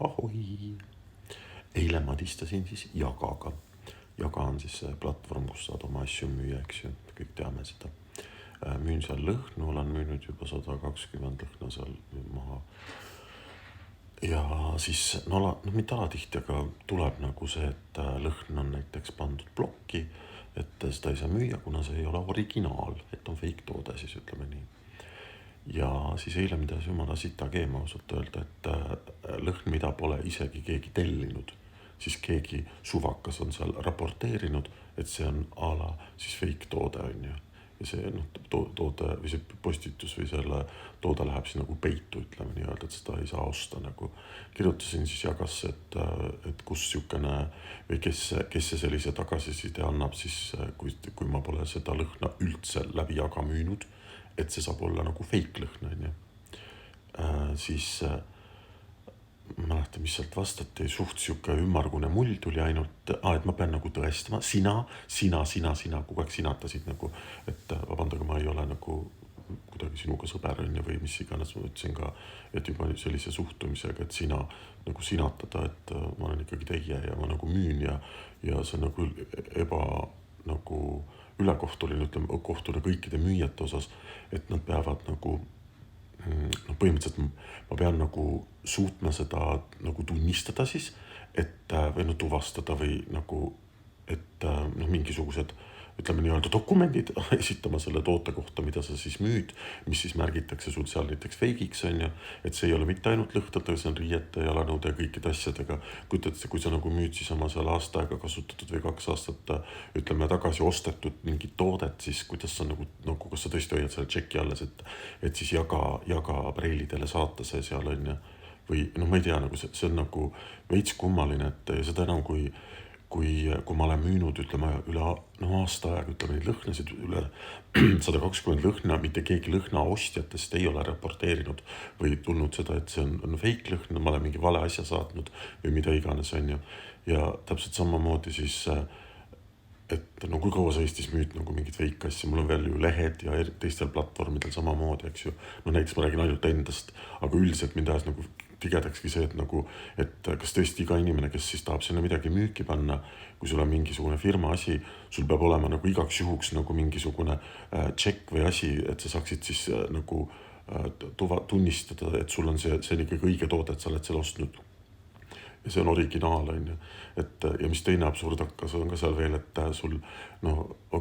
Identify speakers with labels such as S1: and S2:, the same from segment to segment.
S1: Ahoi! Eile ma tistasin siis Jagaga. Jaga on siis see platvorm, kus saad oma asju müüa, eks ju, kõik teame seda. Müün seal lõhnu, olen müünud juba 120 lõhna seal maha. Ja siis, mitte alatihti, aga tuleb nagu see, et lõhn on näiteks pandud plokki, et seda ei saa müüa, kuna see ei ole originaal, et on fake toode, siis ütleme nii. Ja siis eile mida jumala sita keema ausalt öelda, et lõhn, mida pole isegi keegi tellinud, siis keegi suvakas on seal raporteerinud, et see on a la siis fake toode on ju. Ja see toode või see postitus või selle toode läheb siis nagu peitu, ütleme nii öelda, et seda ei saa osta nagu. Kirjutasin siis Jagasse, et kus sihukene või kes see sellise tagasiside annab siis, kui ma pole seda lõhna üldse läbi Jaga müünud, et see saab olla nagu fake lõhn on ju. Siis mäletan, mis sealt vastati, suht sihuke ümmargune mull tuli ainult, et ma pean nagu tõestama, sina, kogu aeg sinatasid nagu, et vabandage, ma ei ole nagu kuidagi sinuga sõber on ju või mis iganes, ma ütlesin ka, et juba sellise suhtumisega, et sina nagu sinatada, et ma olen ikkagi teie ja ma nagu müün ja see on nagu nagu ülekohtuline, ütleme kohtune kõikide müüjate osas, et nad peavad nagu põhimõtteliselt ma pean nagu suutma seda nagu tunnistada siis, et või tuvastada või nagu, et mingisugused, ütleme nii-öelda dokumendid esitama selle toote kohta, mida sa siis müüd, mis siis märgitakse sul seal näiteks feigiks on ju, et see ei ole mitte ainult lõhtadega, see on riiete, jalanõude ja kõikide asjadega. Kui sa nagu müüd siis oma seal aasta aega kasutatud või 2 aastat, ütleme tagasi ostetud mingit toodet, siis kuidas sa nagu kas sa tõesti hoiad selle tšeki alles, et siis Jaga preilidele saata see seal on ju. Või ma ei tea, nagu see on nagu veits kummaline, et seda enam kui ma olen müünud, ütleme üle aasta aega, ütleme neid lõhnasid üle 120 lõhna, mitte keegi lõhna ostjatest ei ole raporteerinud või tulnud seda, et see on fake lõhn, ma olen mingi vale asja saatnud või mida iganes on ju. Ja täpselt samamoodi siis, et kui kaua sa Eestis müüd nagu mingit fake asja, mul on veel ju lehed ja teistel platvormidel samamoodi, eks ju. Näiteks ma räägin ainult endast, aga üldiselt mind ajas nagu tigedakski see, et kas tõesti iga inimene, kes siis tahab sinna midagi müüki panna, kui sul on mingisugune firma asi, sul peab olema nagu igaks juhuks nagu mingisugune tšekk või asi, et sa saaksid siis nagu tunnistada, et sul on see ikkagi õige toode, et sa oled selle ostnud. Ja see on originaal on ju, ja mis teine absurdakas on ka seal veel, et sul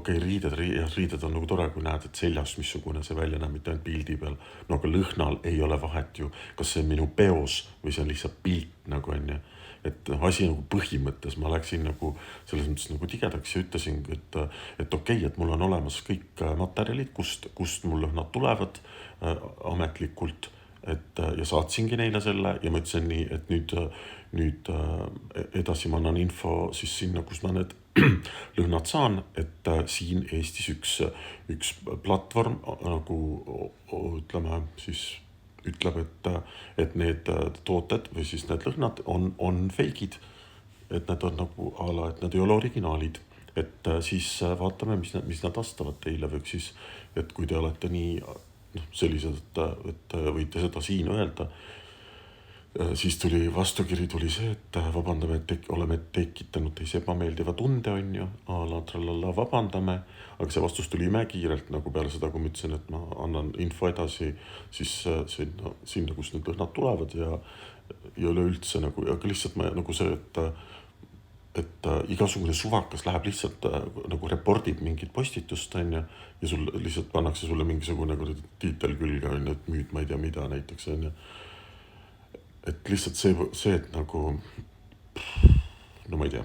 S1: riided on nagu tore, kui näed, et seljas missugune see välja näeb, mitte ainult pildi peal, aga lõhnal ei ole vahet ju, kas see on minu peos või see on lihtsalt pilt nagu on ju, et asi nagu põhimõttes ma läksin nagu selles mõttes nagu tigedaks ja ütlesin, et okei, et mul on olemas kõik materjalid, kust mul lõhnad tulevad ametlikult, ja saatsingi neile selle ja ma ütlesin nii, et nüüd edasi ma annan info siis sinna, kus ma need lõhnad saan, et siin Eestis üks platvorm nagu ütleme siis ütleb, et need tooted või siis need lõhnad on feigid, et need on nagu a la, et nad ei ole originaalid, et siis vaatame, mis nad vastavad teile või siis, et kui te olete nii sellised, et võite seda siin öelda, siis vastukiri tuli see, et vabandame, et oleme tekitanud teise ebameeldiva tunde on ju, trallalla vabandame, aga see vastus tuli imekiirelt nagu peale seda, kui ma ütlesin, et ma annan info edasi siis sinna, kus need lõhnad tulevad ja üleüldse nagu, aga lihtsalt nagu see, et igasugune suvakas läheb lihtsalt nagu reportib mingit postitust on ju, ja sul lihtsalt pannakse sulle mingisugune tiitel külge on ju, et müüd ma ei tea mida näiteks on ju. Et lihtsalt see, et nagu, ma ei tea.